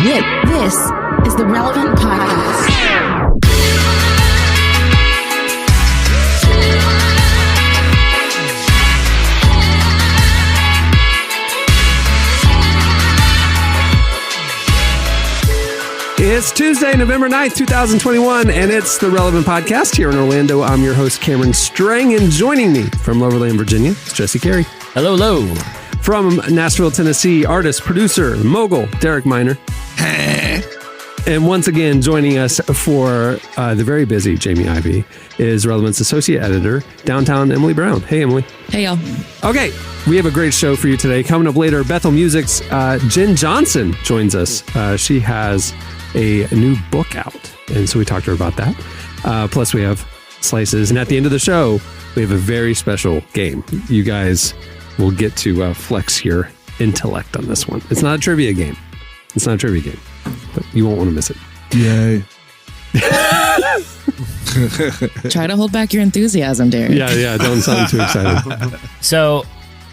This is the Relevant Podcast. It's Tuesday, November 9th, 2021, and it's the Relevant Podcast here in Orlando. I'm your host, Cameron Strang, and joining me from Loverland, Virginia, is Jesse Carey. Hello, hello. From Nashville, Tennessee, artist, producer, mogul, Derek Miner. And once again, joining us for the very busy Jamie Ivey is Relevant's associate editor, downtown Emily Brown. Hey, Emily. Hey, y'all. Okay, we have a great show for you today. Coming up later, Bethel Music's Jenn Johnson joins us. She has a new book out, and so we talked to her about that. Plus, we have slices, and at the end of the show, we have a very special game. You guys will get to flex your intellect on this one. It's not a trivia game. But you won't want to miss it. Yay. Try to hold back your enthusiasm, Derek. Yeah. Don't sound too excited. So,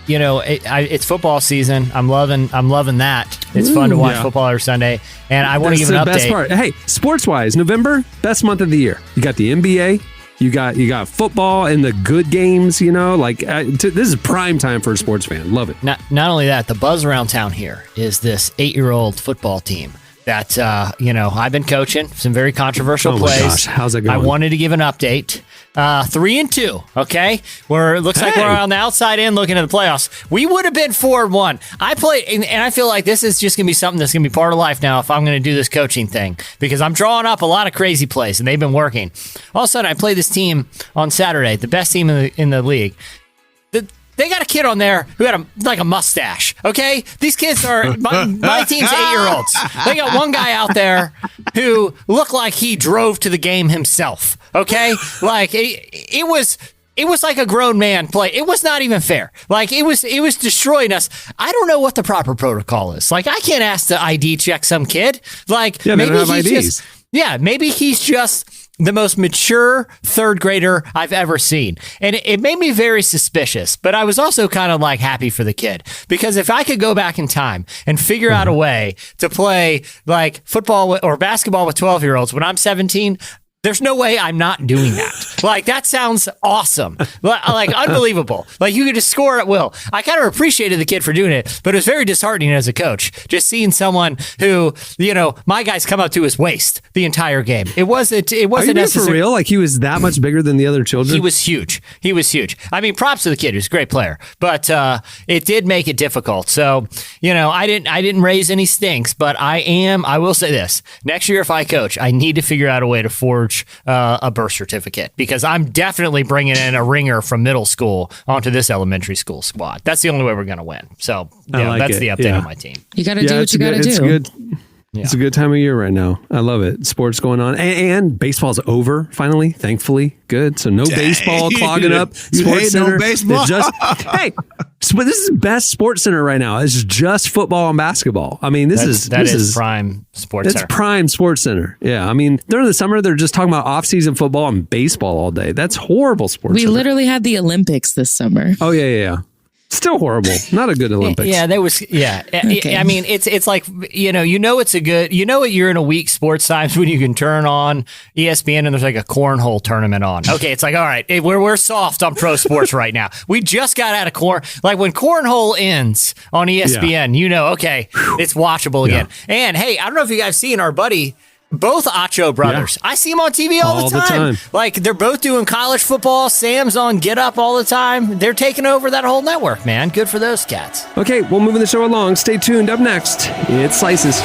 it's football season. I'm loving that. It's fun to watch football every Sunday, and I want to give an update. That's the best part. Hey, sports-wise, November, best month of the year. You got the NBA. You got football and the good games. This is prime time for a sports fan. Love it. Not only that, the buzz around town here is this 8-year-old football team that I've been coaching some very controversial plays. Gosh, how's it going? I wanted to give an update. 3-2. Okay, looks like we're on the outside in looking at the playoffs. We would have been 4-1. I played, and I feel like this is just gonna be something that's gonna be part of life now if I'm gonna do this coaching thing, because I'm drawing up a lot of crazy plays and they've been working. All of a sudden, I play this team on Saturday, the best team in the league. They got a kid on there who had a mustache, okay? These kids are, my team's 8-year-olds. They got one guy out there who looked like he drove to the game himself, okay? Like, it was like a grown man play. It was not even fair. Like, it was destroying us. I don't know what the proper protocol is. Like, I can't ask to ID check some kid. Like, yeah, maybe he's maybe he's just the most mature third grader I've ever seen. And it made me very suspicious, but I was also kind of like happy for the kid, because if I could go back in time and figure out a way to play like football or basketball with 12-year-olds when I'm 17, there's no way I'm not doing that. Like, that sounds awesome. Like, unbelievable. Like, you could just score at will. I kind of appreciated the kid for doing it, but it was very disheartening as a coach, just seeing someone who, my guys come up to his waist the entire game. It wasn't Are you being necessary. for real? Like, he was that much bigger than the other children? He was huge. I mean, props to the kid. He was a great player, but it did make it difficult. So, I didn't raise any stinks, but I will say this. Next year, if I coach, I need to figure out a way to forge a birth certificate, because I'm definitely bringing in a ringer from middle school onto this elementary school squad. That's the only way we're going to win. So that's the update on my team. You got to do what you got to do. It's good. Yeah. It's a good time of year right now. I love it. Sports going on. And baseball's over, finally, thankfully. Good. So no baseball clogging up. Sports Center. No baseball? Hey, this is best Sports Center right now. It's just football and basketball. I mean, this is prime Sports Center. It's prime Sports Center. Yeah. I mean, during the summer, they're just talking about off-season football and baseball all day. That's horrible Sports We Center. literally had the Olympics this summer. Oh, yeah. Still horrible. Not a good Olympics. Yeah, there was. Yeah, okay. I mean, it's like it's a good. What you're in a week sports times when you can turn on ESPN and there's like a cornhole tournament on. Okay, it's like, all right, we're soft on pro sports right now. We just got out of like when cornhole ends on ESPN. Okay, it's watchable again. And hey, I don't know if you guys seen our buddy. Both Acho brothers. Yeah. I see them on TV all the time. Like, they're both doing college football. Sam's on Get Up all the time. They're taking over that whole network, man. Good for those cats. Okay, we'll move the show along. Stay tuned. Up next, it's Slices.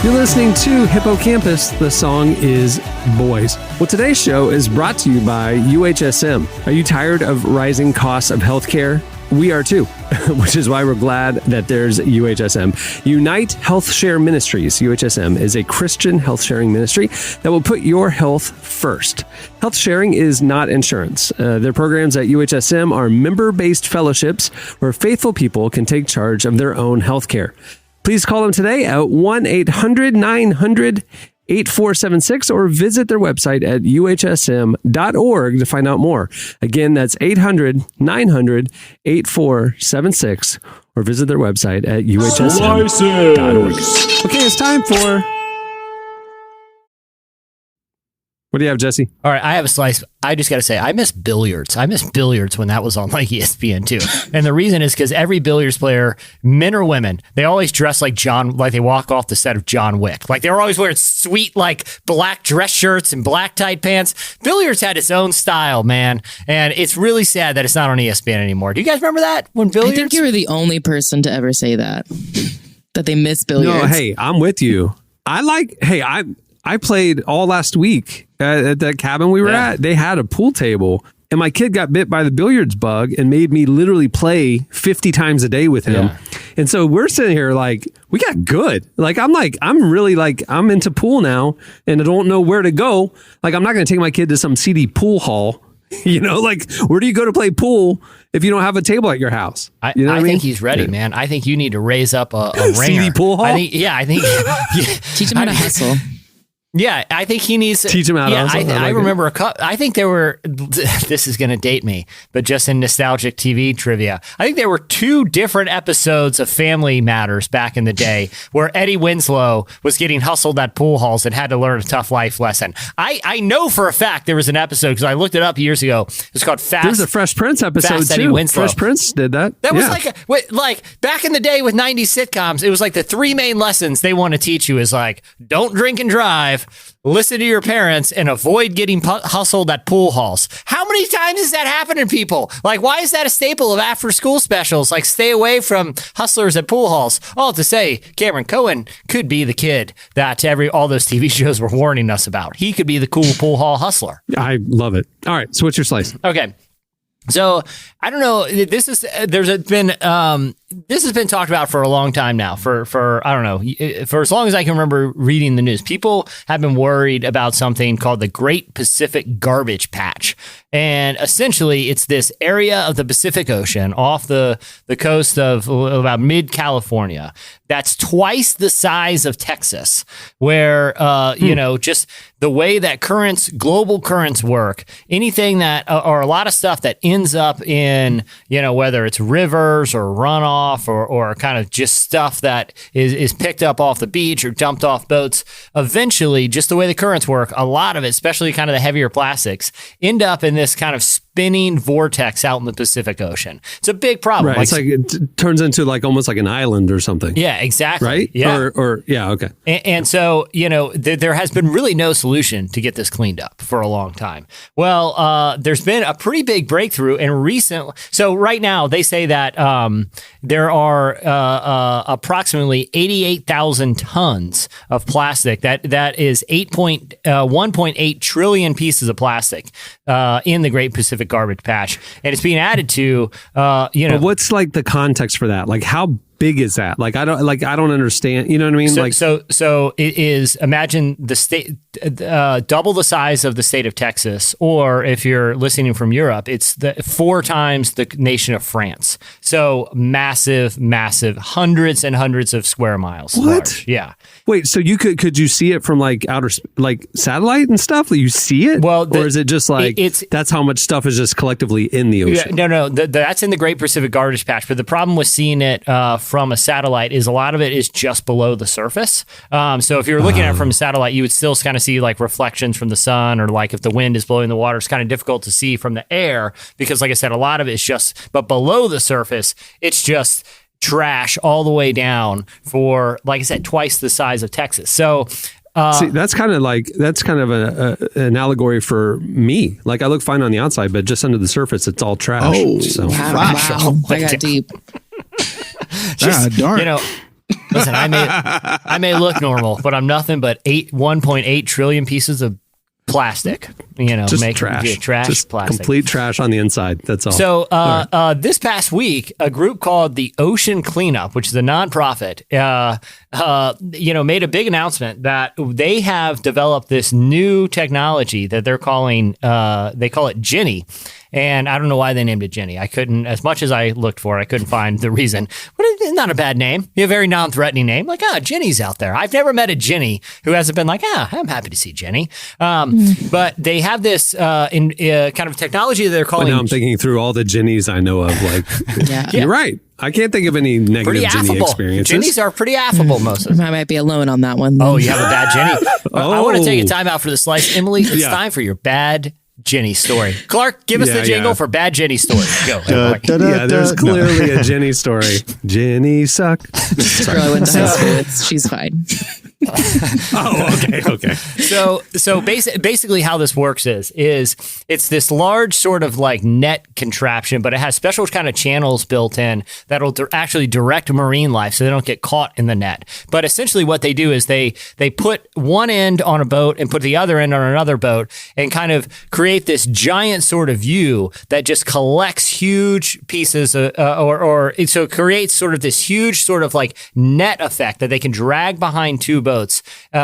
You're listening to Hippocampus. The song is Boys. Well, today's show is brought to you by UHSM. Are you tired of rising costs of healthcare? we are too, which is why we're glad that there's UHSM. Unite Health Share Ministries. UHSM is a Christian health sharing ministry that will put your health first. Health sharing is not insurance. Their programs at UHSM are member-based fellowships where faithful people can take charge of their own health care. Please call them today at 1-800-900-8476 or visit their website at uhsm.org to find out more. Again, that's 800-900-8476 or visit their website at uhsm.org. Okay, it's time for... What do you have, Jesse? All right, I have a slice. I just got to say, I miss billiards. I miss billiards when that was on like ESPN too. And the reason is because every billiards player, men or women, they always dress like they walk off the set of John Wick. Like they were always wearing sweet, like black dress shirts and black tight pants. Billiards had its own style, man. And it's really sad that it's not on ESPN anymore. Do you guys remember that when billiards? I think you were the only person to ever say that they miss billiards. No, hey, I'm with you. I played all last week at that cabin we were at. They had a pool table, and my kid got bit by the billiards bug and made me literally play 50 times a day with him. Yeah. And so we're sitting here like, we got good. I'm into pool now, and I don't know where to go. Like, I'm not going to take my kid to some seedy pool hall. You know, like, where do you go to play pool if you don't have a table at your house? You know I think he's ready, man. I think you need to raise up a ringer. Seedy pool hall? I think teach him how to hustle. Yeah, I think he needs to teach him how to hustle. I remember a couple. I think there were. This is going to date me, but just in nostalgic TV trivia, I think there were 2 different episodes of Family Matters back in the day where Eddie Winslow was getting hustled at pool halls and had to learn a tough life lesson. I know for a fact there was an episode because I looked it up years ago. It's called Fast. There's a Fresh Prince episode too. Eddie Winslow. Fresh Prince did that. That was like back in the day with 90s sitcoms. It was like the 3 main lessons they want to teach you is like, don't drink and drive, listen to your parents, and avoid getting hustled at pool halls. How many times has that happened to people? Like, why is that a staple of after school specials? Like, stay away from hustlers at pool halls. All to say, Cameron Cohen could be the kid that all those TV shows were warning us about. He could be the cool pool hall hustler. I love it. All right, so what's your slice? Okay. So I don't know. This has been talked about for a long time now. For I don't know, for as long as I can remember reading the news, people have been worried about something called the Great Pacific Garbage Patch, and essentially it's this area of the Pacific Ocean off the coast of about mid California that's twice the size of Texas, where just the way that global currents work, anything that or a lot of stuff that ends up in, whether it's rivers or runoff or kind of just stuff that is picked up off the beach or dumped off boats, eventually, just the way the currents work, a lot of it, especially kind of the heavier plastics, end up in this kind of spinning vortex out in the Pacific Ocean. It's a big problem. Right. It's like it turns into like almost like an island or something. Yeah, exactly. Right? Yeah. Okay. And so, there has been really no solution to get this cleaned up for a long time. Well, there's been a pretty big breakthrough in recent. So right now they say that there are approximately 88,000 tons of plastic. That is 1.8 trillion pieces of plastic in the Great Pacific Garbage Patch, and it's being added to. But what's like the context for that? Like, how big is that? Like, I don't understand. You know what I mean? So it is. Imagine the state double the size of the state of Texas, or if you're listening from Europe, it's 4 times the nation of France. So massive, hundreds and hundreds of square miles. What? Large. Yeah. Wait. So could you see it from like like satellite and stuff? Like, you see it? Well, or is it just like that's how much stuff is just collectively in the ocean? Yeah, no. That's in the Great Pacific Garbage Patch. But the problem with seeing it from a satellite is a lot of it is just below the surface. So if you're looking at it from a satellite, you would still kind of see like reflections from the sun, or like if the wind is blowing the water, it's kind of difficult to see from the air because, like I said, a lot of it is but below the surface, it's just trash all the way down for, like I said, twice the size of Texas. So see, that's kind of an allegory for me. Like, I look fine on the outside, but just under the surface, it's all trash. Oh, so. wow. I got deep. Darn. Listen, I may look normal, but I'm nothing but 1.8 trillion pieces of plastic. Just trash. Trash, just plastic. Complete trash on the inside. That's all. So this past week, a group called the Ocean Cleanup, which is a nonprofit, made a big announcement that they have developed this new technology that they call it Jenny. And I don't know why they named it Jenny. I couldn't, as much as I looked for it, I couldn't find the reason. But it's not a bad name. A very non-threatening name. Like, Jenny's out there. I've never met a Jenny who hasn't been like, I'm happy to see Jenny. But they have this kind of technology that they're calling. Now I'm thinking through all the Jennies I know of. Like, you're right. I can't think of any negative Jenny experiences. Jennies are pretty affable, most of them. I might be alone on that one. Oh, you have a bad Jenny? I want to take a time out for the slice. Emily, it's time for your bad Jenny story. Clark, give us the jingle for bad Jenny story. Go. There's clearly a Jenny story. Jenny suck. This girl I went to high school with. She's fine. Okay. So basically how this works is it's this large sort of like net contraption, but it has special kind of channels built in that'll actually direct marine life so they don't get caught in the net. But essentially what they do is they put one end on a boat and put the other end on another boat and kind of create this giant sort of view that just collects huge pieces so it creates sort of this huge sort of like net effect that they can drag behind two boats.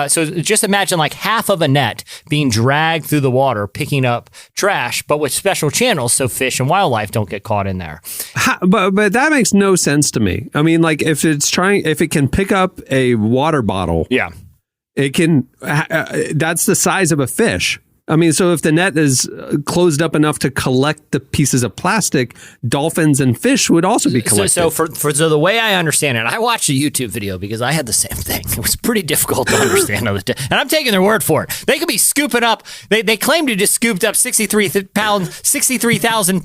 So just imagine like half of a net being dragged through the water, picking up trash, but with special channels so fish and wildlife don't get caught in there. But that makes no sense to me. I mean, like if it can pick up a water bottle, it can. That's the size of a fish. I mean, so if the net is closed up enough to collect the pieces of plastic, dolphins and fish would also be collected. So the way I understand it, I watched a YouTube video because I had the same thing. It was pretty difficult to understand. And I'm taking their word for it. They could be scooping up. They claim to just scooped up 63,000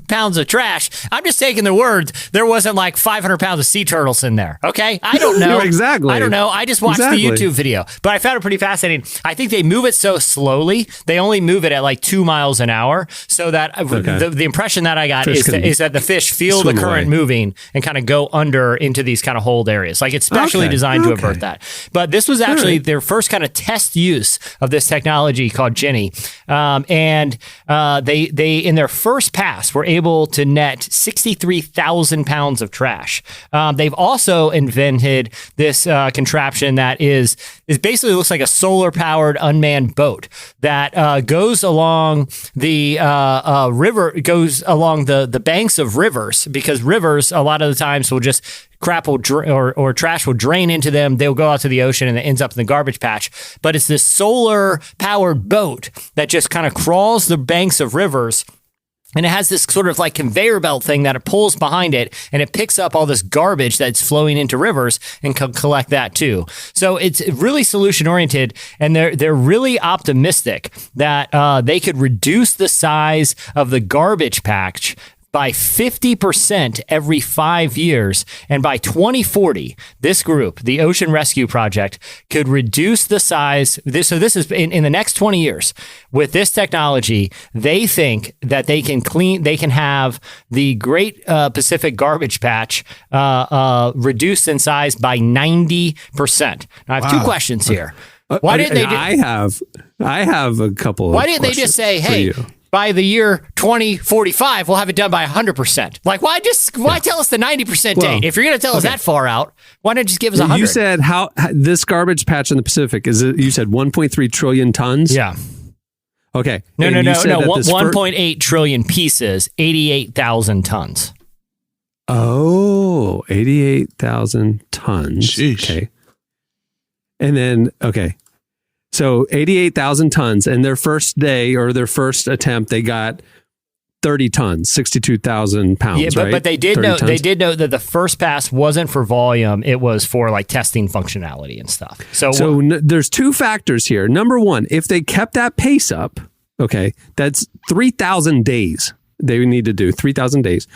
pounds of trash. I'm just taking their word. There wasn't like 500 pounds of sea turtles in there. Okay, I don't know exactly. I don't know. I just watched the YouTube video, but I found it pretty fascinating. I think they move it so slowly. They only move it at like 2 miles an hour, so that the impression that I got is that the fish feel the current moving and kind of go under into these kind of hold areas. Like it's specially designed to avert that. But this was actually their first kind of test use of this technology called Jenny, and they in their first pass were able to net 63,000 pounds of trash. They've also invented this contraption that is basically looks like a solar powered unmanned boat that goes along the river, goes along the banks of rivers, because rivers a lot of the times will just crap or trash will drain into them. They'll go out to the ocean and it ends up in the garbage patch. But it's this solar powered boat that just kind of crawls the banks of rivers. And it has this sort of like conveyor belt thing that it pulls behind it, and it picks up all this garbage that's flowing into rivers and can collect that too. So it's really solution oriented, and they're really optimistic that they could reduce the size of the garbage patch by 50% every 5 years. And by 2040, this group, the Ocean Rescue Project, could reduce the size. This is in the next 20 years. With this technology, they think that they can have the Great Pacific Garbage Patch reduced in size by 90%. Now, I have two questions here. Why didn't they? I have a couple. Why didn't they just say, "Hey, by the year 2045, we'll have it done by 100%. Like, why tell us the 90% date? If you're going to tell us that far out, why not just give us 100? You said how this garbage patch in the Pacific you said 1.3 trillion tons? Yeah. Okay. No. 1.8 trillion pieces, 88,000 tons. Oh, 88,000 tons. Sheesh. Okay. And then, so 88,000 tons, and their first day or their first attempt, they got 30 tons, 62,000 pounds. Yeah, but they did know that the first pass wasn't for volume; it was for like testing functionality and stuff. So there's two factors here. Number one, if they kept that pace up, that's 3,000 days they would need to do 3,000 days.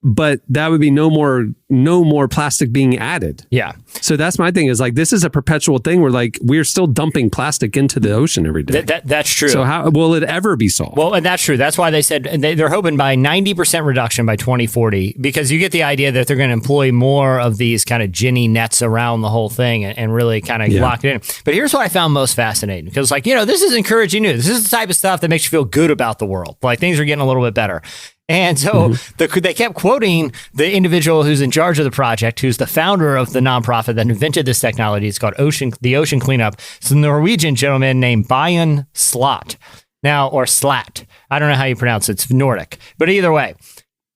but that would be no more plastic being added. Yeah. So that's my thing is like, this is a perpetual thing where like, we're still dumping plastic into the ocean every day. That's true. So how will it ever be solved? Well, and that's true. That's why they said they're hoping by 90% reduction by 2040, because you get the idea that they're going to employ more of these kind of ginny nets around the whole thing and really kind of lock it in. But here's what I found most fascinating, because like, this is encouraging news. This is the type of stuff that makes you feel good about the world. Like things are getting a little bit better. And so they kept quoting the individual who's in charge of the project, who's the founder of the nonprofit that invented this technology. It's called the Ocean Cleanup. It's a Norwegian gentleman named Brian Slot. Now, or Slat. I don't know how you pronounce it. It's Nordic. But either way,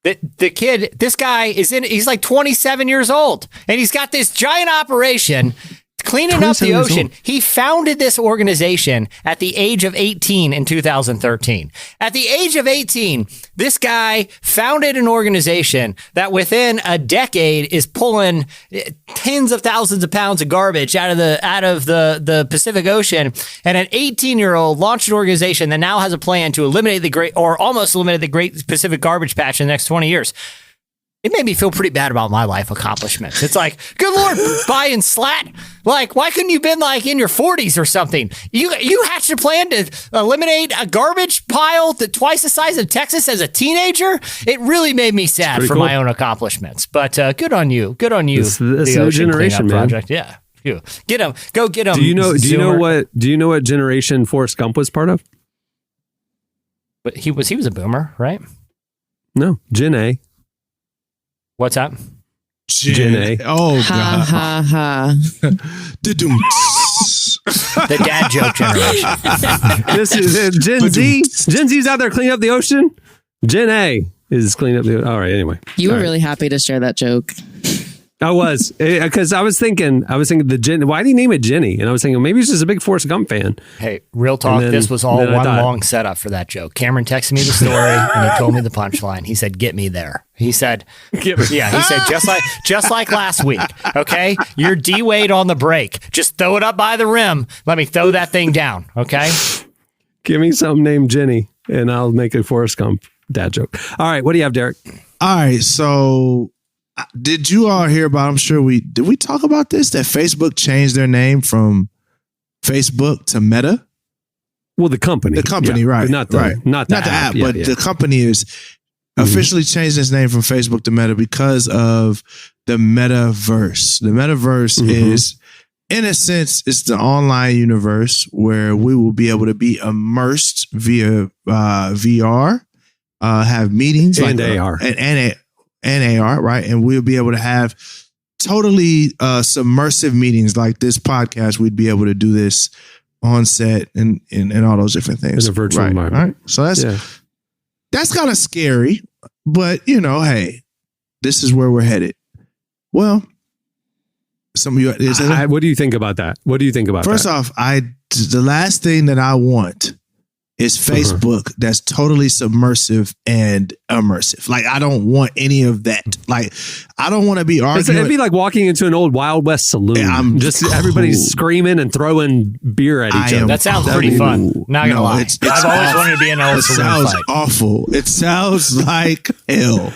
the kid, this guy he's like 27 years old, and he's got this giant operation cleaning up the ocean. He founded this organization at the age of 18 in 2013. At the age of 18, this guy founded an organization that within a decade is pulling tens of thousands of pounds of garbage out of the Pacific Ocean. And an 18-year-old launched an organization that now has a plan to almost eliminate the Great Pacific Garbage Patch in the next 20 years. It made me feel pretty bad about my life accomplishments. It's like, good Lord, Brian Slat. Like, why couldn't you have been like in your 40s or something? You hatched a plan to eliminate a garbage pile that's twice the size of Texas as a teenager? It really made me sad for my own accomplishments. But good on you. Good on you. This new generation, man. Project. Yeah. You. Get him. Go get him. Do you know what generation Forrest Gump was part of? But he was a boomer, right? No, Gen A. What's that? Gen A. Oh, God. Ha, ha, ha. The dad joke generation. This is Gen Z. Gen Z's out there cleaning up the ocean. Gen A is cleaning up the. All right. Anyway, you were really happy to share that joke. I was, because I was thinking the Jen. Why did he name it Jenny? And I was thinking maybe he's just a big Forrest Gump fan. Hey, real talk. This was all one long setup for that joke. Cameron texted me the story and he told me the punchline. He said, "Get me there." He said, "Yeah." He said, just like last week. Okay, you're D-Wade on the break. Just throw it up by the rim. Let me throw that thing down. Okay. Give me something named Jenny, and I'll make a Forrest Gump dad joke. All right, what do you have, Derek? All right, so. Did you all hear about, I'm sure did we talk about this, that Facebook changed their name from Facebook to Meta? Well, the company. Right. Not the app, but the company is officially changed its name from Facebook to Meta because of the metaverse. The metaverse is, in a sense, it's the online universe where we will be able to be immersed via VR, have meetings and like AR. And AR, right? And we'll be able to have totally submersive meetings like this podcast. We'd be able to do this on set and all those different things. In a virtual environment. Right? So that's kind of scary, but hey, this is where we're headed. Well, some of you, what do you think about that? First off, the last thing that I want is Facebook that's totally submersive and immersive. Like, I don't want any of that. Like, I don't want to be arguing. It'd be like walking into an old Wild West saloon. Everybody's screaming and throwing beer at each other. That sounds pretty fun. Not gonna lie. I've always wanted to be in an old saloon fight. It sounds awful. It sounds like hell.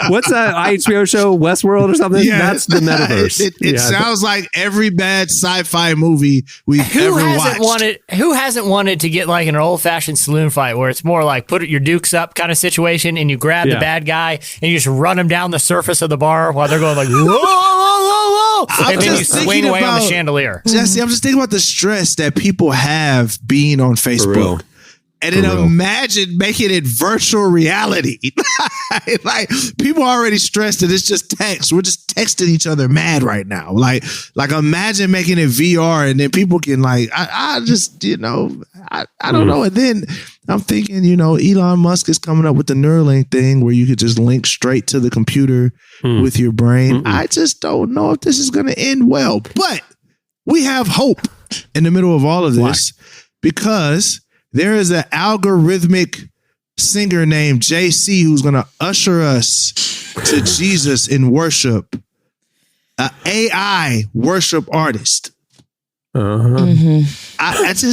What's that HBO show, Westworld or something? Yeah, that's the metaverse. It sounds like every bad sci-fi movie we've ever watched. Who hasn't wanted to get like an old-fashioned saloon fight where it's more like put your dukes up kind of situation and you grab the bad guy and you just run him down the surface of the bar while they're going like, whoa, whoa, whoa, whoa. And then you swing away on the chandelier. Jesse, I'm just thinking about the stress that people have being on Facebook. And then imagine making it virtual reality. Like, people are already stressed that it's just text. We're just texting each other mad right now. Like imagine making it VR and then people can I just, I don't know. And then I'm thinking, Elon Musk is coming up with the Neuralink thing where you could just link straight to the computer with your brain. I just don't know if this is going to end well, but we have hope in the middle of all of this because there is an algorithmic singer named JC who's going to usher us to Jesus in worship. An AI worship artist. I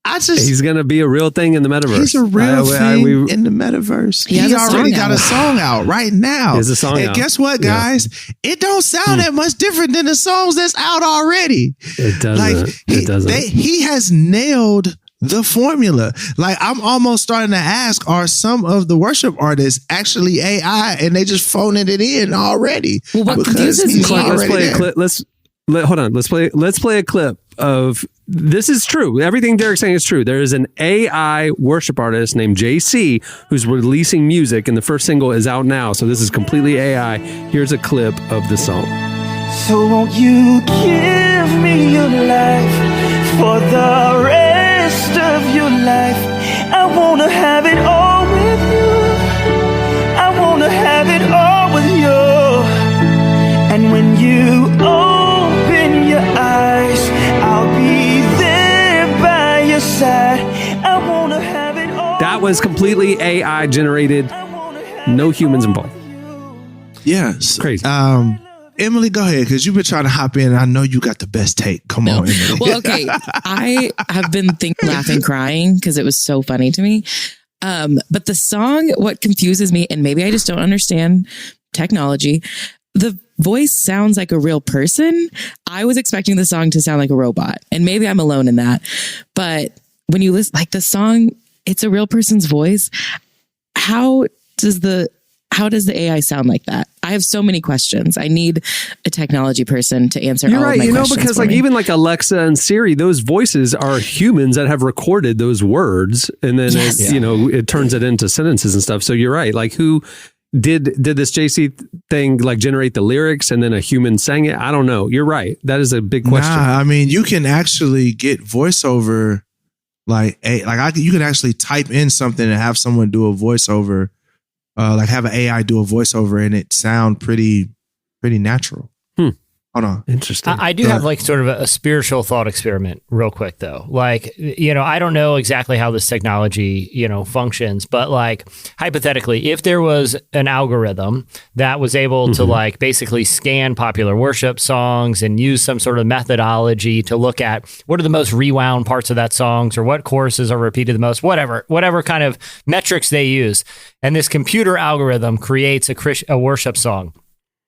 He's going to be a real thing in the metaverse. He's a real thing in the metaverse. He already got a song out right now. There's a song and out. Guess what, guys? Yeah. It don't sound that much different than the songs that's out already. It doesn't. It doesn't. He has nailed the formula. Like, I'm almost starting to ask, are some of the worship artists actually AI and they just phoning it in already? Well, what confuses me? Let's play a clip. Hold on. Let's play a clip of. This is true. Everything Derek's saying is true. There is an AI worship artist named JC who's releasing music, and the first single is out now. So this is completely AI. Here's a clip of the song. So won't you give me your life for the rest of your life? I wanna have it all with you. I wanna have it all with you. And when you open your eyes, I'll be there by your side. I wanna have it all. That was completely AI generated. No humans involved. Yes. Crazy. Emily, go ahead, because you've been trying to hop in. I know you got the best take. Come on, Emily. Well, okay. I have been laughing, crying because it was so funny to me. But the song, what confuses me, and maybe I just don't understand technology, the voice sounds like a real person. I was expecting the song to sound like a robot, and maybe I'm alone in that. But when you listen, like the song, it's a real person's voice. How does the AI sound like that? I have so many questions. I need a technology person to answer all of my questions. Because for me. even like Alexa and Siri, those voices are humans that have recorded those words, and then it turns it into sentences and stuff. So you're right. Like, who did this JC thing like generate the lyrics and then a human sang it? I don't know. You're right. That is a big question. I mean, you can actually get voiceover, you can actually type in something and have someone do a voiceover. Like have an AI do a voiceover and it sound pretty natural. Hold on. Interesting. I do have like sort of a spiritual thought experiment real quick though. Like, I don't know exactly how this technology, functions, but like hypothetically, if there was an algorithm that was able to like basically scan popular worship songs and use some sort of methodology to look at what are the most rewound parts of that songs or what choruses are repeated the most, whatever kind of metrics they use. And this computer algorithm creates a worship song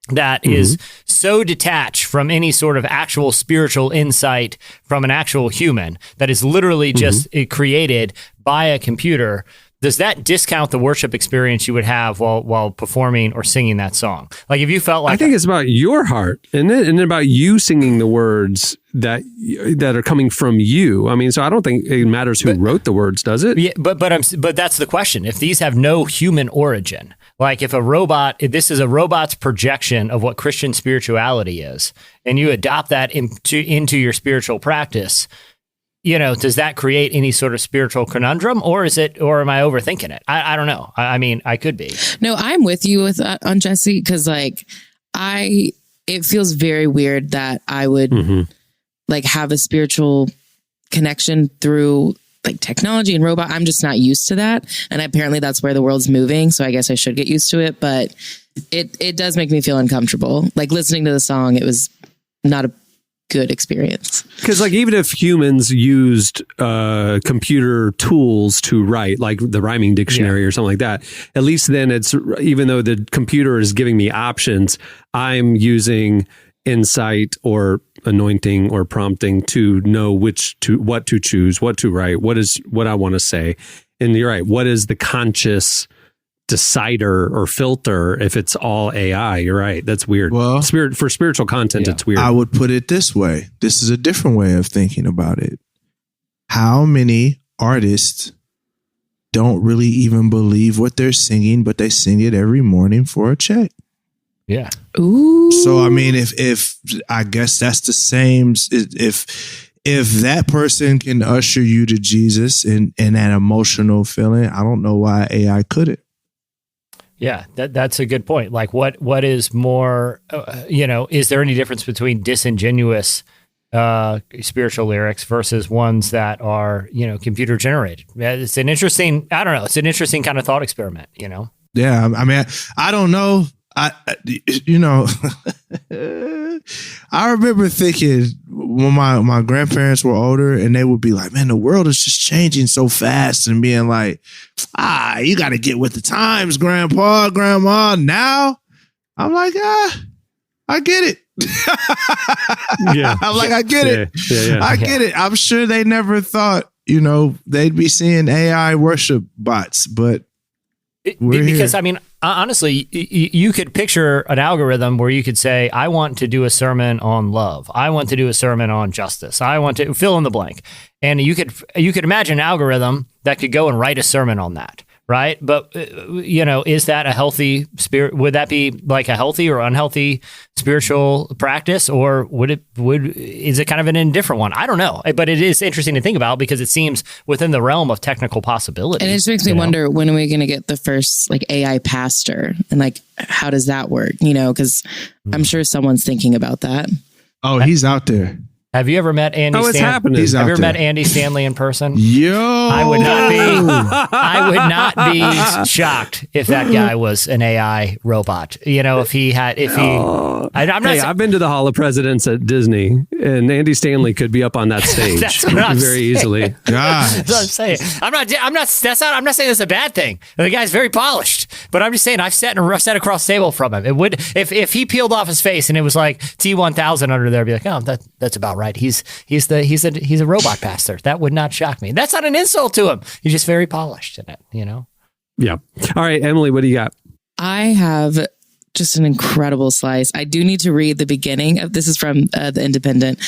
that is so detached from any sort of actual spiritual insight from an actual human that is literally just created by a computer. Does that discount the worship experience you would have while performing or singing that song? Like if you felt like... I think it's about your heart and about you singing the words that are coming from you. I mean, so I don't think it matters who wrote the words, does it? Yeah, but that's the question. If these have no human origin, like if this is a robot's projection of what Christian spirituality is, and you adopt that into your spiritual practice, does that create any sort of spiritual conundrum, or am I overthinking it? I don't know. I mean, I could be. No, I'm with you on Jesse, because like it feels very weird that I would like have a spiritual connection through like technology and robot. I'm just not used to that, and apparently that's where the world's moving. So I guess I should get used to it, but it does make me feel uncomfortable. Like listening to the song, it was not a good experience. Because like even if humans used computer tools to write, like the rhyming dictionary or something like that, at least then it's, even though the computer is giving me options, I'm using insight or anointing or prompting to know what to choose, what to write, what I want to say. And you're right. What is the conscious decider or filter if it's all AI? You're right. That's weird. Well, for spiritual content, it's weird. I would put it this way. This is a different way of thinking about it. How many artists don't really even believe what they're singing, but they sing it every morning for a check? Yeah. Ooh. So, I mean, if I guess that's the same, if that person can usher you to Jesus and that emotional feeling, I don't know why AI couldn't. Yeah, that's a good point. Like what is more, is there any difference between disingenuous spiritual lyrics versus ones that are, computer generated? It's an interesting, it's an interesting kind of thought experiment, Yeah. I mean, I don't know. I remember thinking when my grandparents were older and they would be like, man, the world is just changing so fast, and being like, you got to get with the times, grandpa, grandma. Now I'm like, I get it. Yeah. I'm like, I get it. Yeah. I get it. I'm sure they never thought, they'd be seeing AI worship bots, but because, I mean, honestly, you could picture an algorithm where you could say, I want to do a sermon on love. I want to do a sermon on justice. I want to fill in the blank. And you could imagine an algorithm that could go and write a sermon on that. Right. But, is that a healthy spirit? Would that be like a healthy or unhealthy spiritual practice? Or is it kind of an indifferent one? I don't know. But it is interesting to think about because it seems within the realm of technical possibility. And it just makes me wonder, when are we going to get the first like AI pastor? And like, how does that work? Because I'm sure someone's thinking about that. Oh, he's out there. Have you ever met Andy? It's happening. He's Have out you ever there. met Andy Stanley in person? Yo, I would not be shocked if that guy was an AI robot. I've been to the Hall of Presidents at Disney, and Andy Stanley could be up on that stage That's what I'm very easily. Gosh. That's what I'm saying. I'm not saying that's a bad thing. The guy's very polished, but I'm just saying I've sat across the table from him. It would if he peeled off his face and it was like T1000 under there, I'd be like, oh, that's about right. He's a robot pastor. That would not shock me. That's not an insult to him. He's just very polished in it, Yeah. All right, Emily, what do you got? I have just an incredible slice. I do need to read the beginning of this. Is from The Independent.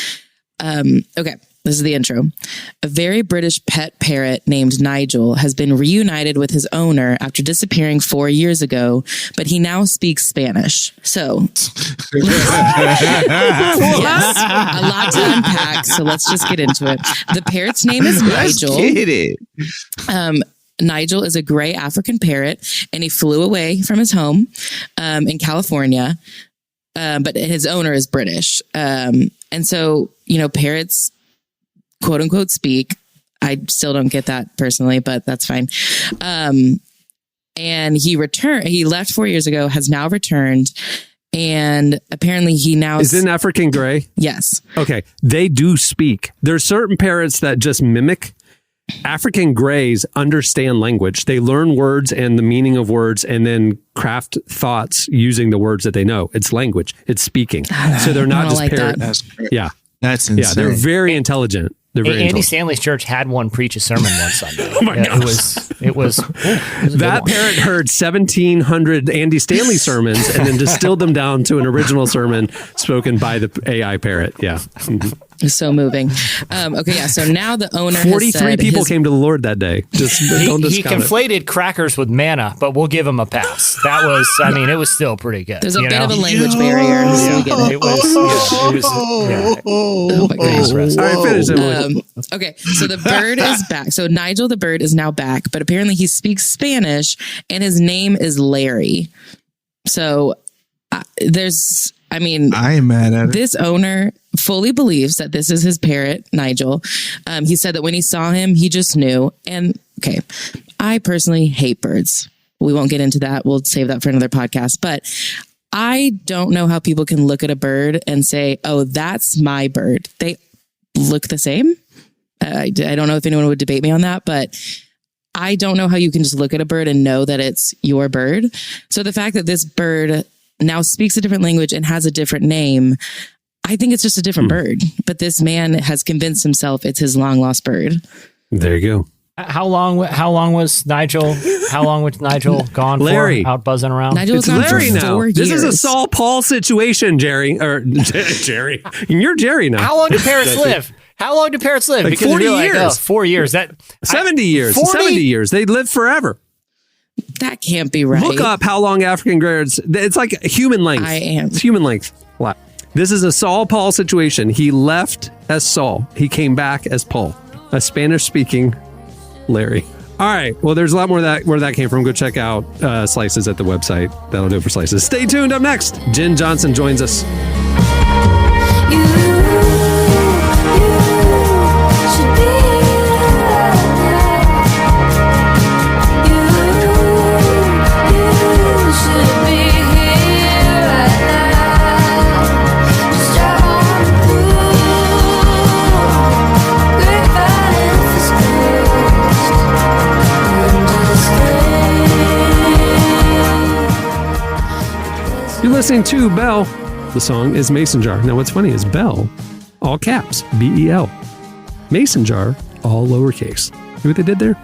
Okay. This is the intro. A very British pet parrot named Nigel has been reunited with his owner after disappearing 4 years ago, but he now speaks Spanish. So, yes, a lot to unpack. So let's just get into it. The parrot's name is Nigel. Let's get it. Nigel is a gray African parrot, and he flew away from his home in California, but his owner is British. And so, parrots, quote unquote, speak. I still don't get that personally, but that's fine. And he left 4 years ago, has now returned. And apparently he now is in African gray. Yes. Okay. They do speak. There's certain parrots that just mimic. African grays understand language. They learn words and the meaning of words and then craft thoughts using the words that they know. It's language. It's speaking. So they're not just like parrot. That's great. Yeah. That's insane. Yeah. They're very intelligent. They're very Andy intelligent. Stanley's church had one preach a sermon one Sunday. Oh my gosh. It was a good That one. parrot heard 1,700 Andy Stanley sermons and then distilled them down to an original sermon spoken by the AI parrot. Yeah. It's so moving. Okay, yeah. So now the owner 43 has said people came to the Lord that day. Just don't He discount it. conflated crackers with manna, but we'll give him a pass. That was, it was still pretty good. There's a you bit know? of a language barrier. So we get it. It was. Oh my goodness. All right, finish it. Okay, so the bird is back. So Nigel the bird is now back, but apparently he speaks Spanish and his name is Larry. So I ain't mad at it. This owner fully believes that this is his parrot, Nigel. He said that when he saw him, he just knew. And okay, I personally hate birds. We won't get into that. We'll save that for another podcast. But I don't know how people can look at a bird and say, oh, that's my bird. They look the same. I don't know if anyone would debate me on that, but I don't know how you can just look at a bird and know that it's your bird. So the fact that this bird now speaks a different language and has a different name, I think it's just a different bird. But this man has convinced himself it's his long lost bird. There you go. How long was Nigel? How long was Nigel gone Larry. for? Out buzzing around? Nigel was It's gone Larry for now. 4 years. This is a Saul Paul situation, Jerry. Or Jerry. You're Jerry now. How long do parrots live? How long do parrots live? Like because 40 you're years. Like, 4 years. 70 years. 40? 70 years. They live forever. That can't be right. Look up how long African grays. It's like human length. I am. It's human length. Wow. This is a Saul Paul situation. He left as Saul. He came back as Paul, a Spanish-speaking Larry. All right. Well, there's a lot more where that came from. Go check out Slices at the website. That'll do it for Slices. Stay tuned. Up next, Jenn Johnson joins us. listening to Bell. The song is Mason Jar. Now, what's funny is Bell, all caps, B-E-L. Mason Jar, all lowercase. See what they did there?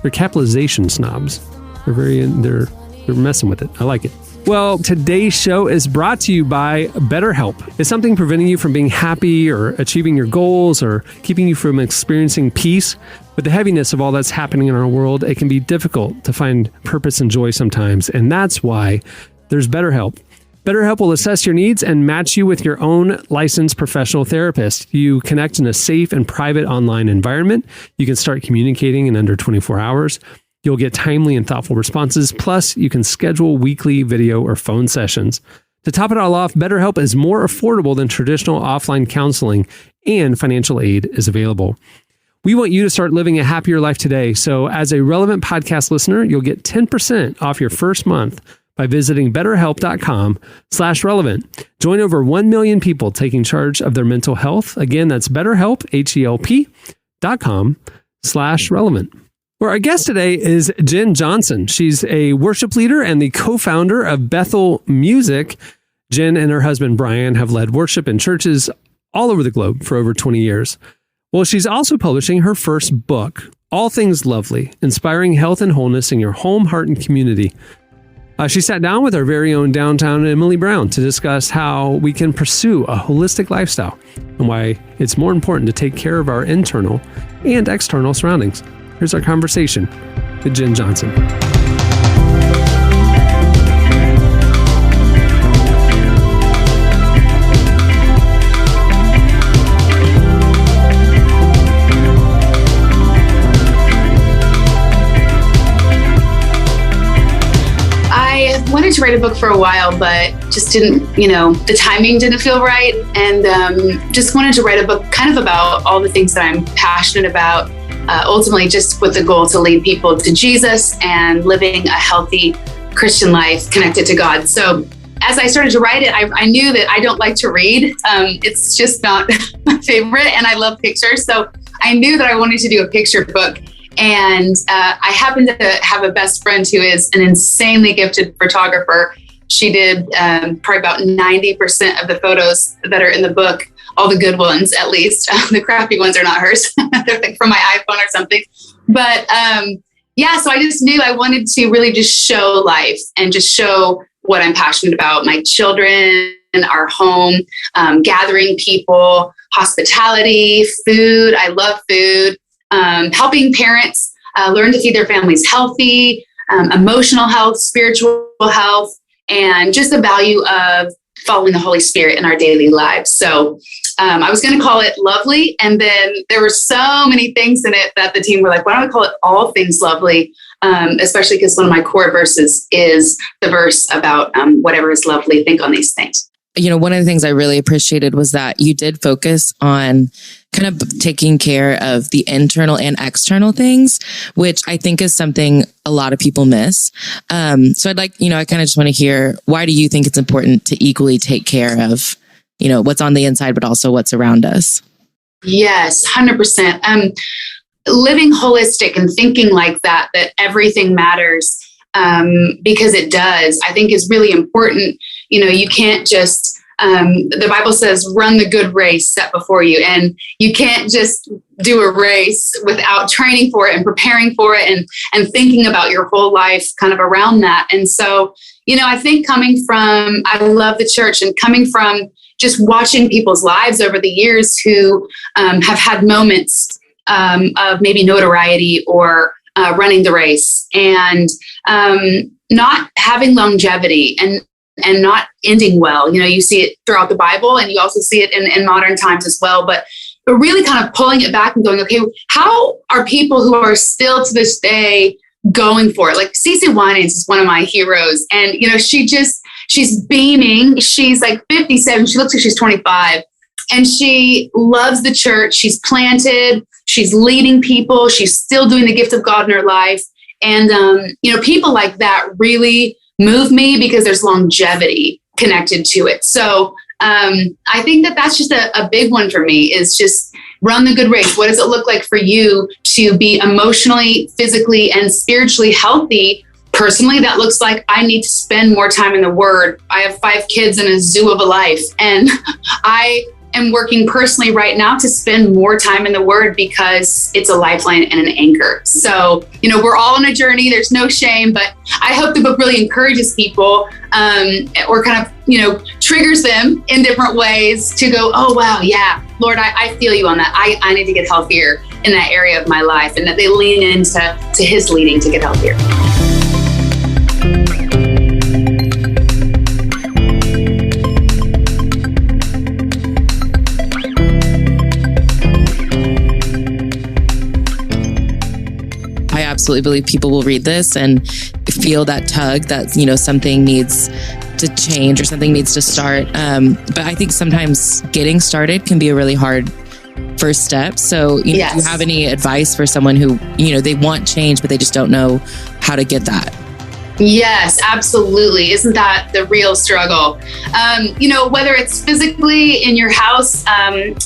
They're capitalization snobs. They're messing with it. I like it. Well, today's show is brought to you by BetterHelp. Is something preventing you from being happy or achieving your goals or keeping you from experiencing peace? With the heaviness of all that's happening in our world, it can be difficult to find purpose and joy sometimes, and that's why there's BetterHelp. BetterHelp will assess your needs and match you with your own licensed professional therapist. You connect in a safe and private online environment. You can start communicating in under 24 hours. You'll get timely and thoughtful responses. Plus, you can schedule weekly video or phone sessions. To top it all off, BetterHelp is more affordable than traditional offline counseling, and financial aid is available. We want you to start living a happier life today. So as a Relevant Podcast listener, you'll get 10% off your first month by visiting betterhelp.com/relevant. Join over 1 million people taking charge of their mental health. Again, that's BetterHelp, HELP.com/relevant. Well, our guest today is Jenn Johnson. She's a worship leader and the co-founder of Bethel Music. Jenn and her husband, Brian, have led worship in churches all over the globe for over 20 years. Well, she's also publishing her first book, All Things Lovely, Inspiring Health and Wholeness in Your Home, Heart, and Community. She sat down with our very own downtown Emily Brown to discuss how we can pursue a holistic lifestyle and why it's more important to take care of our internal and external surroundings. Here's our conversation with Jenn Johnson. I wanted to write a book for a while, but just didn't, the timing didn't feel right. And just wanted to write a book kind of about all the things that I'm passionate about. Ultimately, just with the goal to lead people to Jesus and living a healthy Christian life connected to God. So as I started to write it, I knew that I don't like to read. It's just not my favorite, and I love pictures. So I knew that I wanted to do a picture book. And I happen to have a best friend who is an insanely gifted photographer. She did probably about 90% of the photos that are in the book. All the good ones, at least. The crappy ones are not hers. They're like from my iPhone or something. But so I just knew I wanted to really just show life and just show what I'm passionate about. My children, our home, gathering people, hospitality, food. I love food. Helping parents learn to feed their families healthy, emotional health, spiritual health, and just the value of following the Holy Spirit in our daily lives. So I was going to call it Lovely. And then there were so many things in it that the team were like, why don't we call it All Things Lovely? Especially because one of my core verses is the verse about whatever is lovely, think on these things. One of the things I really appreciated was that you did focus on kind of taking care of the internal and external things, which I think is something a lot of people miss. So I'd like, I kind of just want to hear, why do you think it's important to equally take care of, what's on the inside, but also what's around us? Yes, 100%. Living holistic and thinking like that everything matters, because it does, I think is really important. You can't just, the Bible says, run the good race set before you. And you can't just do a race without training for it and preparing for it and thinking about your whole life kind of around that. And so, I think I love the church, and coming from just watching people's lives over the years who have had moments of maybe notoriety or running the race and not having longevity and not ending well. You see it throughout the Bible, and you also see it in modern times as well. But really kind of pulling it back and going, okay, how are people who are still to this day going for it? Like CCM A.I is one of my heroes. And, she's beaming. She's like 57. She looks like she's 25. And she loves the church. She's planted. She's leading people. She's still doing the gift of God in her life. And, people like that really move me because there's longevity connected to it. So I think that's just a big one for me, is just run the good race. What does it look like for you to be emotionally, physically, and spiritually healthy personally, that looks like I need to spend more time in the Word. I have 5 kids and a zoo of a life, and I am working personally right now to spend more time in the Word because it's a lifeline and an anchor. So, we're all on a journey. There's no shame, but I hope the book really encourages people or kind of, triggers them in different ways to go, oh, wow, yeah, Lord, I feel you on that. I need to get healthier in that area of my life, and that they lean into his leading to get healthier. I absolutely believe people will read this and feel that tug that, something needs to change or something needs to start. But I think sometimes getting started can be a really hard first step. So, Yes. do you have any advice for someone who, they want change, but they just don't know how to get that? Yes, absolutely. Isn't that the real struggle? Whether it's physically in your house,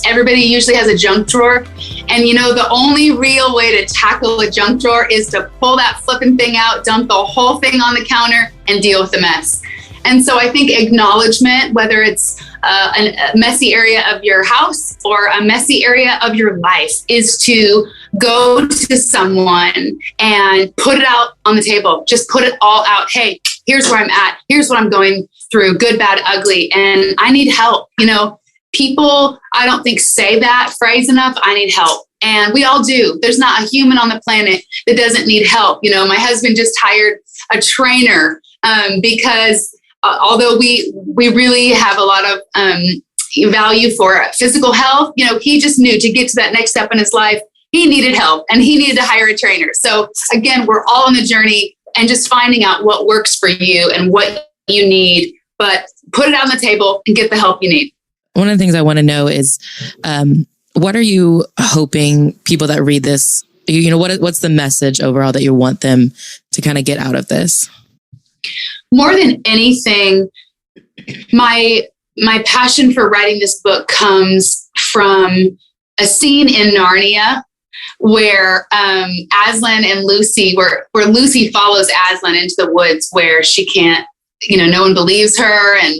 everybody usually has a junk drawer. And, the only real way to tackle a junk drawer is to pull that flipping thing out, dump the whole thing on the counter, and deal with the mess. And so I think acknowledgement, whether it's a messy area of your house or a messy area of your life, is to go to someone and put it out on the table. Just put it all out. Hey, here's where I'm at. Here's what I'm going through, good, bad, ugly. And I need help. People, I don't think, say that phrase enough. I need help. And we all do. There's not a human on the planet that doesn't need help. My husband just hired a trainer because although we really have a lot of value for physical health, he just knew to get to that next step in his life, he needed help and he needed to hire a trainer. So again, we're all on the journey and just finding out what works for you and what you need, but put it on the table and get the help you need. One of the things I want to know is, what are you hoping people that read this, what's the message overall that you want them to kind of get out of this? More than anything, my passion for writing this book comes from a scene in Narnia where Aslan and Lucy, where Lucy follows Aslan into the woods where she can't, no one believes her. And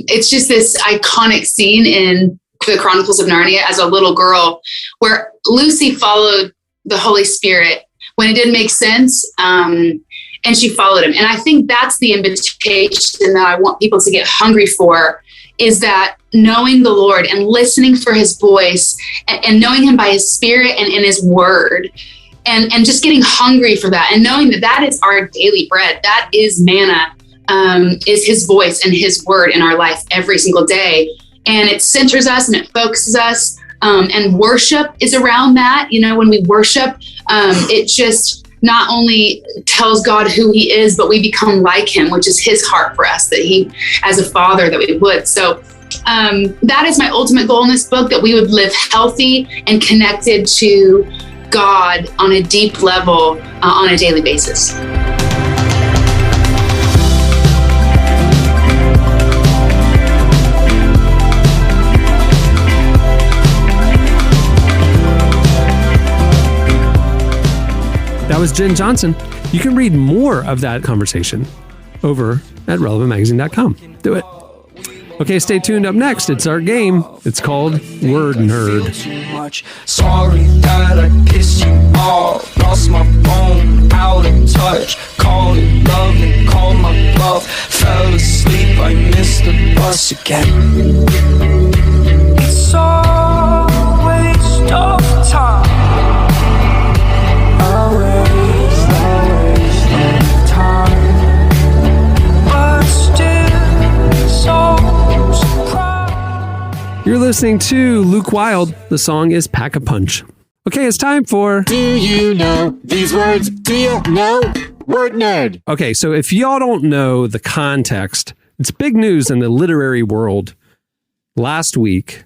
it's just this iconic scene in the Chronicles of Narnia as a little girl where Lucy followed the Holy Spirit when it didn't make sense. And she followed him. And I think that's the invitation that I want people to get hungry for, is that knowing the Lord and listening for his voice and knowing him by his Spirit and in his word, and just getting hungry for that and knowing that that is our daily bread. That is manna, is his voice and his word in our life every single day. And it centers us and it focuses us. And worship is around that. When we worship, it just not only tells God who he is, but we become like him, which is his heart for us, that he, as a father, that we would. So that is my ultimate goal in this book, that we would live healthy and connected to God on a deep level on a daily basis. That was Jenn Johnson. You can read more of that conversation over at relevantmagazine.com. Do it. Okay, stay tuned. Up next, it's our game. It's called Word Nerd. Sorry that I pissed you off. Lost my phone, out of touch. Called it love and called my bluff. Fell asleep, I missed the bus again. It's all a waste of time. You're listening to Luke Wild. The song is Pack a Punch. Okay, it's time for... Do you know these words? Do you know? Word Nerd. Okay, so if y'all don't know the context, it's big news in the literary world. Last week,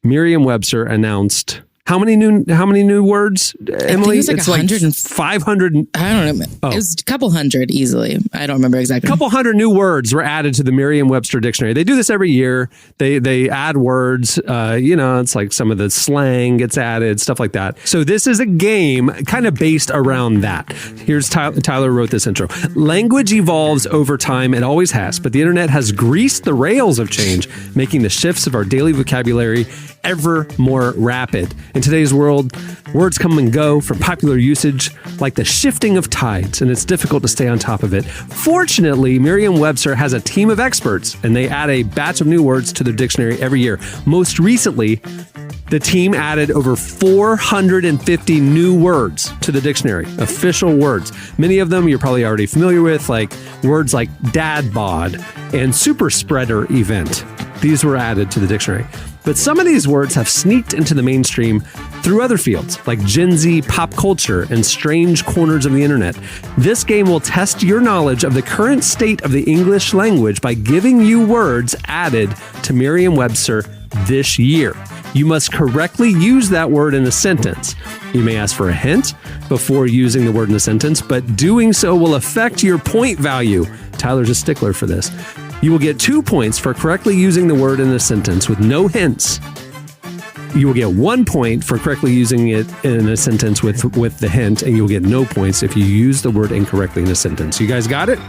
Merriam-Webster announced How many new words, Emily? I think it was like 100 and 500. I don't know. It was a couple hundred easily. I don't remember exactly. A couple hundred new words were added to the Merriam-Webster dictionary. They do this every year. They add words. It's like some of the slang gets added, stuff like that. So this is a game kind of based around that. Here's Tyler wrote this intro. Language evolves over time. It always has, but the internet has greased the rails of change, making the shifts of our daily vocabulary ever more rapid. In today's world, words come and go from popular usage like the shifting of tides, and it's difficult to stay on top of it. Fortunately, Merriam-Webster has a team of experts, and they add a batch of new words to their dictionary every year. Most recently, the team added over 450 new words to the dictionary, official words. Many of them you're probably already familiar with, like words like dad bod and super spreader event. These were added to the dictionary. But some of these words have sneaked into the mainstream through other fields, like Gen Z pop culture and strange corners of the internet. This game will test your knowledge of the current state of the English language by giving you words added to Merriam-Webster this year. You must correctly use that word in a sentence. You may ask for a hint before using the word in a sentence, but doing so will affect your point value. Tyler's a stickler for this. You will get 2 points for correctly using the word in a sentence with no hints. You will get 1 point for correctly using it in a sentence with the hint, and you will get no points if you use the word incorrectly in a sentence. You guys got it?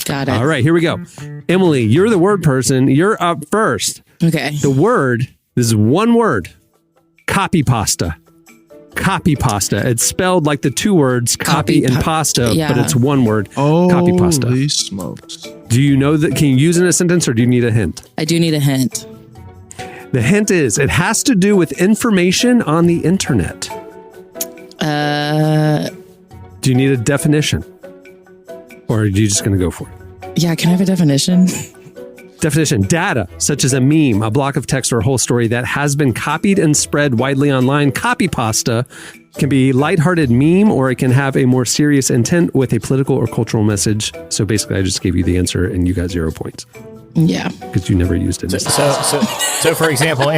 Got it. All right, here we go. Emily, you're the word person. You're up first. Okay. The word, this is one word, copy pasta. Copy pasta. It's spelled like the two words copy and pasta, but it's one word. Copy pasta. Holy smokes. Do you know that? Can you use it in a sentence or do you need a hint? I do need a hint. The hint is it has to do with information on the internet. Do you need a definition? Or are you just going to go for it? Yeah, can I have a definition? Definition: data, such as a meme, a block of text, or a whole story that has been copied and spread widely online. Copy pasta can be lighthearted meme, or it can have a more serious intent with a political or cultural message. So basically, I just gave you the answer and you got 0 points. Yeah. Because you never used it. So for example,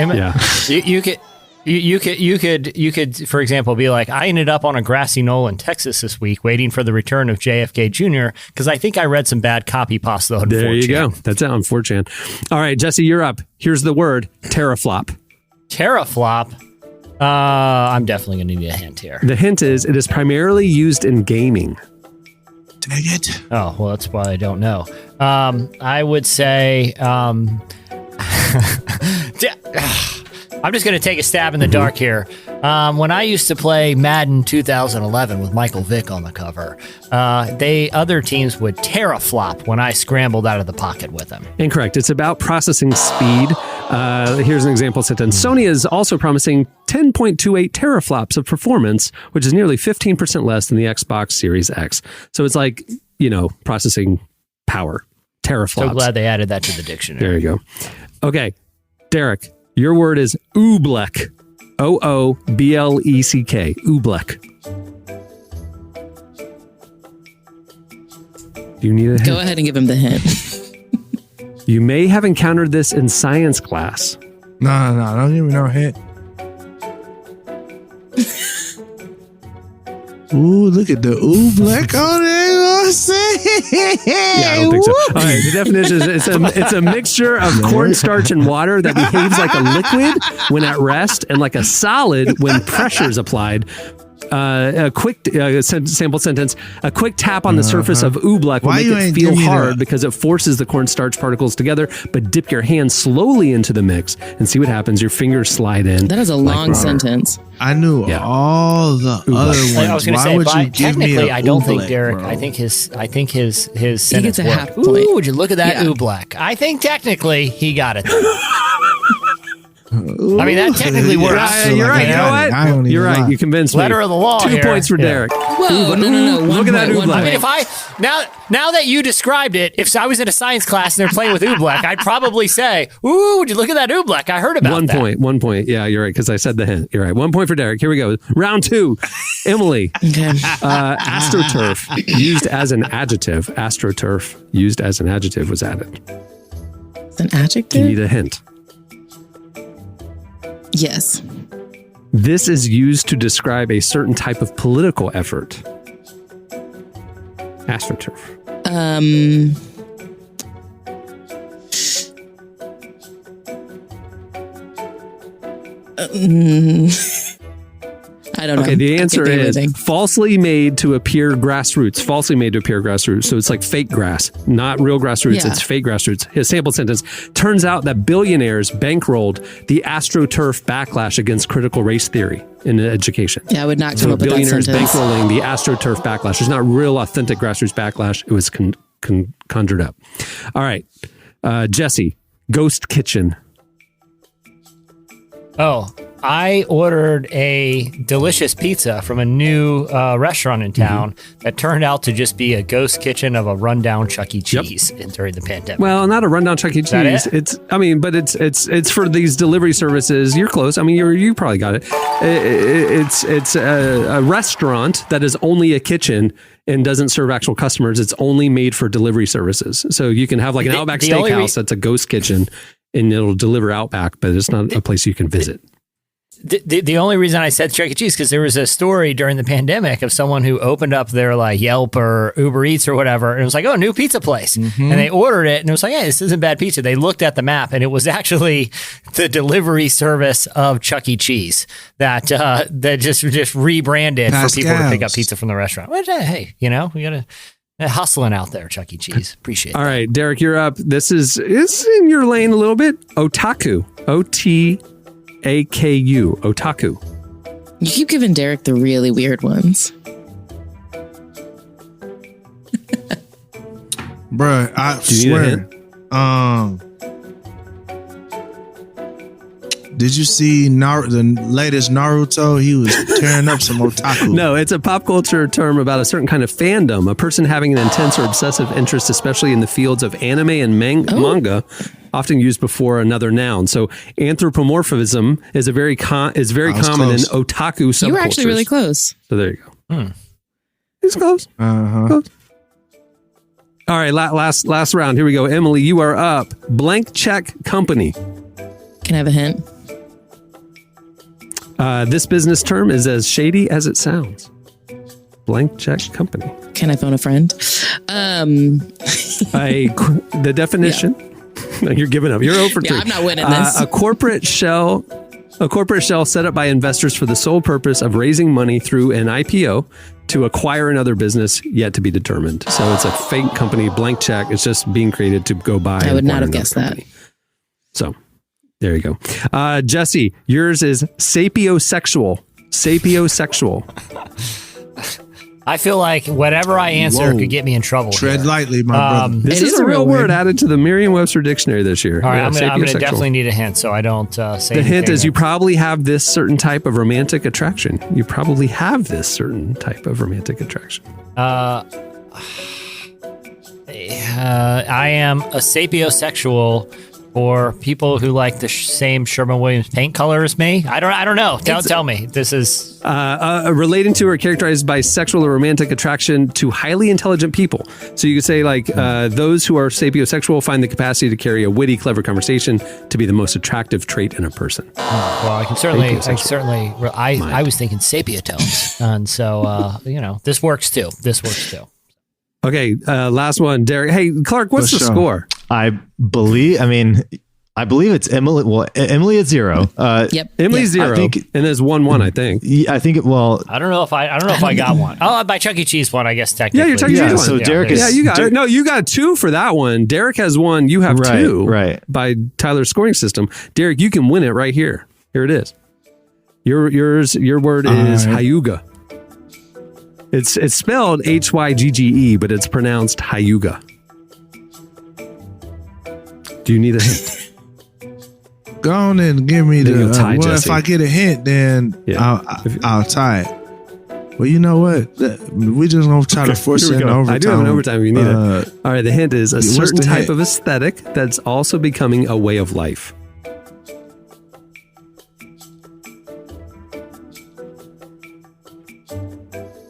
you could, for example, be like, I ended up on a grassy knoll in Texas this week waiting for the return of JFK Jr. because I think I read some bad copy pasta on 4chan. There you go. That's it on 4chan. All right, Jesse, you're up. Here's the word, teraflop. Teraflop? I'm definitely going to need a hint here. The hint is it is primarily used in gaming. Dang it. Oh, well, that's why I don't know. I would say... I'm just going to take a stab in the dark here. When I used to play Madden 2011 with Michael Vick on the cover, other teams would teraflop when I scrambled out of the pocket with them. Incorrect. It's about processing speed. Here's an example sentence. Sony is also promising 10.28 teraflops of performance, which is nearly 15% less than the Xbox Series X. So it's like, processing power. Teraflops. So glad they added that to the dictionary. There you go. Okay, Derek. Your word is oobleck. OOBLECK. Oobleck. Do you need a hint? Go ahead and give him the hint. You may have encountered this in science class. No, don't give me no hint. Ooh, look at the oobleck on there. You know what I'm saying? Yeah, I don't think so. All right, the definition is it's a mixture of cornstarch and water that behaves like a liquid when at rest and like a solid when pressure is applied. A quick sample sentence. A quick tap on the surface of oobleck will make it feel hard because it forces the cornstarch particles together, but dip your hand slowly into the mix and see what happens. Your fingers slide in. That is a long sentence. I knew all the other ones. I was going to say, technically, I don't think Derek. Bro. I think his sentence he gets a worked. half point. Ooh, would you look at that oobleck? I think technically he got it. I mean, that technically works. Yeah, you're right. You know what? You're right. You convinced me. Letter of the law. 2 points for Derek. Whoa, no. Look at that oobleck. I mean, if now that you described it, if I was in a science class and they're playing with oobleck, I'd probably say, "Ooh, would you look at that oobleck? I heard about that." 1 point. Yeah, you're right because I said the hint. You're right. 1 point for Derek. Here we go. Round 2. Emily. Okay. AstroTurf used as an adjective. AstroTurf used as an adjective was added. It's an adjective? Do you need a hint? Yes. This is used to describe a certain type of political effort. AstroTurf. I don't know. Okay, the answer is everything. falsely made to appear grassroots. Falsely made to appear grassroots. So it's like fake grass, not real grassroots. Yeah. It's fake grassroots. His sample sentence: turns out that billionaires bankrolled the AstroTurf backlash against critical race theory in education. Yeah, I would not come So up with that billionaires sentence. bankrolling the AstroTurf backlash. It's not real, authentic grassroots backlash. It was conjured up. All right, Jesse, Ghost Kitchen. Oh, I ordered a delicious pizza from a new restaurant in town that turned out to just be a ghost kitchen of a rundown Chuck E. Cheese during the pandemic. Well, not a rundown Chuck E. that Cheese. it? It's for these delivery services. You're close. I mean, you probably got it. It's a restaurant that is only a kitchen and doesn't serve actual customers. It's only made for delivery services. So you can have like an Outback the only Steakhouse that's a ghost kitchen, and it'll deliver Outback, but it's not a place you can visit. The only reason I said Chuck E. Cheese because there was a story during the pandemic of someone who opened up their like Yelp or Uber Eats or whatever, and it was like, oh, new pizza place, and they ordered it, and it was like, hey, this isn't bad pizza. They looked at the map, and it was actually the delivery service of Chuck E. Cheese that just rebranded for people to pick up pizza from the restaurant. Which, hey, we gotta hustling out there, Chuck E. Cheese. Appreciate it. All right, Derek, you're up. This is in your lane a little bit. Otaku. OTAKU. Otaku. You keep giving Derek the really weird ones. Bruh, I Do you need a swear. Did you see the latest Naruto? He was tearing up some otaku. No, it's a pop culture term about a certain kind of fandom, a person having an intense or obsessive interest, especially in the fields of anime and manga, often used before another noun. So anthropomorphism is very common in otaku subcultures. You were actually really close. So there you go. It's close. Close. All right, last round. Here we go. Emily, you are up. Blank check company. Can I have a hint? This business term is as shady as it sounds. Blank check company. Can I phone a friend? The definition. Yeah. You're giving up. You're 0 for 3. Yeah, I'm not winning this. A corporate shell set up by investors for the sole purpose of raising money through an IPO to acquire another business yet to be determined. So it's a fake company, blank check. It's just being created to go buy. I would not have guessed that. So there you go. Jesse, yours is sapiosexual. Sapiosexual. I feel like whatever I answer could get me in trouble. Tread here. lightly, my brother. This is a real word added to the Merriam-Webster dictionary this year. All right, Yeah, I'm gonna sapiosexual. definitely need a hint so I don't say The hint anything is you that- probably have this certain type of romantic attraction. I am a sapiosexual for people who like the same Sherwin-Williams paint color as me. I don't know. Tell me. This is relating to or characterized by sexual or romantic attraction to highly intelligent people. So you could say like those who are sapiosexual find the capacity to carry a witty, clever conversation to be the most attractive trait in a person. well. I was thinking sepia tones, and so this works too. Okay, last one, Derek. Hey, Clark, what's the score? I believe it's Emily. Well, Emily is 0. Yep. Emily's 0, and there's 1-1, I think. I think it. Well, I don't know if I got one. Oh, by Chuck E. Cheese one, I guess technically. Yeah, you're Chuck E. Cheese one. So Derek is. Yeah, you got it. No, you got 2 for that one. Derek has 1. You have 2. Right. By Tyler's scoring system. Derek, you can win it right here. Here it is. Your word is Hyuga. It's spelled Hygge, but it's pronounced Hyuga. Do you need a hint? Go on and give me Then you'll tie well, Jesse. if I get a hint, then I'll tie it. Well, you know what? We just gonna try to force it in overtime. I do have an overtime if you need it. All right, the hint is a what's certain the type hint? of aesthetic that's also becoming a way of life.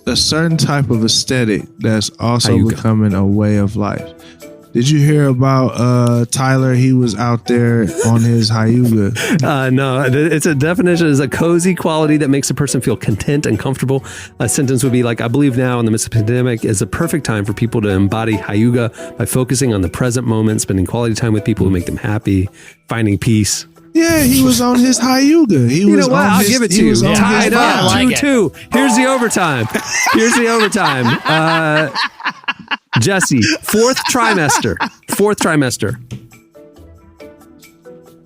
A certain type of aesthetic that's also Hyuga. becoming a way of life. Did you hear about Tyler? He was out there on his Hyuga. No, it's a definition is a cozy quality that makes a person feel content and comfortable. A sentence would be like, I believe now in the midst of the pandemic is a perfect time for people to embody Hyuga by focusing on the present moment, spending quality time with people who make them happy, finding peace. Yeah, he was on his Hyuga. You know what? I'll give it to you. Tied up 2-2. Here's the overtime. Jesse, fourth trimester.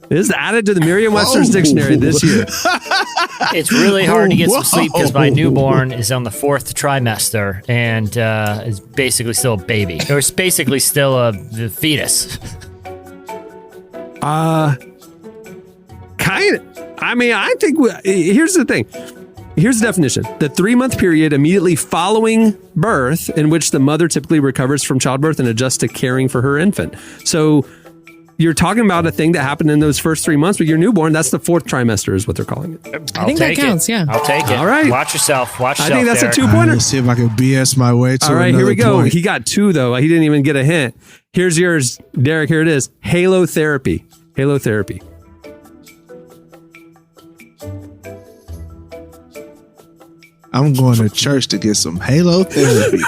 This is added to the Merriam-Webster's dictionary this year. It's really hard to get some sleep because my newborn is on the fourth trimester and is basically still a baby. Or it's basically still the fetus. Kind of. I mean, I think here's the thing. Here's the definition. The 3-month period immediately following birth in which the mother typically recovers from childbirth and adjusts to caring for her infant. So you're talking about a thing that happened in those first 3 months with your newborn. That's the fourth trimester is what they're calling it. I think that counts, yeah. I'll take it. All right. Watch yourself. I think that's Derek. a 2-pointer. Let's see if I can BS my way to all right, here we go. Point. He got 2, though. He didn't even get a hint. Here's yours, Derek. Here it is. Halotherapy. I'm going to church to get some halo therapy.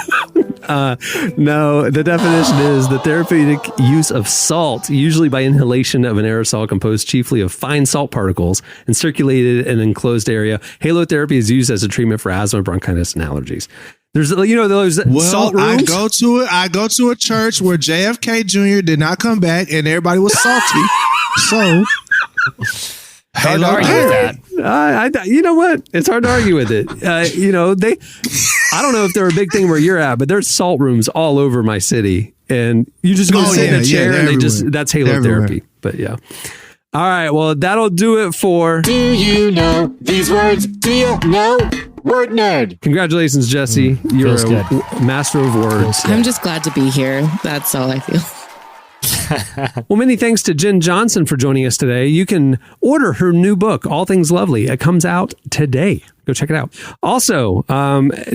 No, the definition is the therapeutic use of salt, usually by inhalation of an aerosol composed chiefly of fine salt particles and circulated in an enclosed area. Halotherapy is used as a treatment for asthma, bronchitis, and allergies. There's, those salt rooms. I go to a church where JFK Jr. did not come back and everybody was salty. So hard to argue with that. You know what? It's hard to argue with it. I don't know if they're a big thing where you're at, but there's salt rooms all over my city, and you just go sit in a chair and that's halotherapy. But yeah. All right. Well, that'll do it for. Do you know these words? Do you know? Word nerd. Congratulations, Jesse. You're a master of words. I'm just glad to be here. That's all I feel. Well, many thanks to Jenn Johnson for joining us today. You can order her new book, All Things Lovely. It comes out today. Go check it out. Also,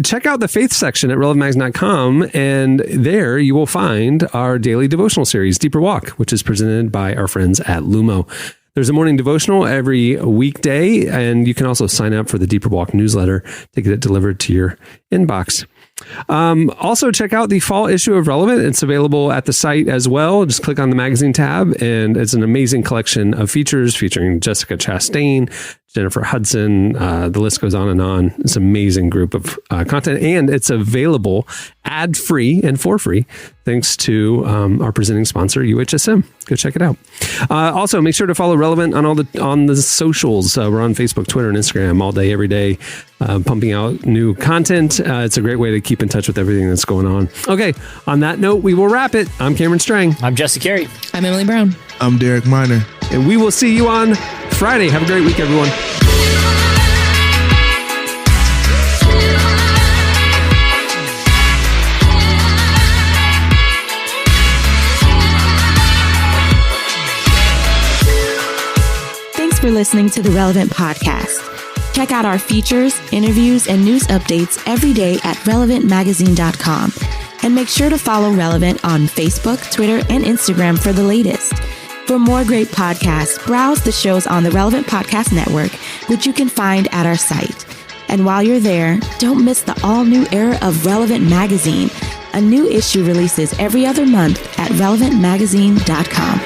check out the faith section at relevantmagazine.com, and there you will find our daily devotional series, Deeper Walk, which is presented by our friends at Lumo. There's a morning devotional every weekday, and you can also sign up for the Deeper Walk newsletter to get it delivered to your inbox. Also, check out the fall issue of Relevant. It's available at the site as well. Just click on the magazine tab, and it's an amazing collection of features featuring Jessica Chastain, Jennifer Hudson. The list goes on and on. It's an amazing group of content, and it's available ad-free and for free thanks to our presenting sponsor, UHSM. Go check it out. Also, make sure to follow Relevant on the socials. We're on Facebook, Twitter, and Instagram all day, every day, pumping out new content. It's a great way to keep in touch with everything that's going on. Okay, on that note, we will wrap it. I'm Cameron Strang. I'm Jesse Carey. I'm Emily Brown. I'm Derek Miner. And we will see you on Friday. Have a great week, everyone. Thanks for listening to the Relevant Podcast. Check out our features, interviews, and news updates every day at relevantmagazine.com. And make sure to follow Relevant on Facebook, Twitter, and Instagram for the latest. For more great podcasts, browse the shows on the Relevant Podcast Network, which you can find at our site. And while you're there, don't miss the all-new era of Relevant Magazine. A new issue releases every other month at relevantmagazine.com.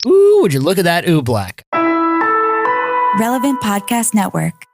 Ooh, would you look at that? Ooh, black. Relevant Podcast Network.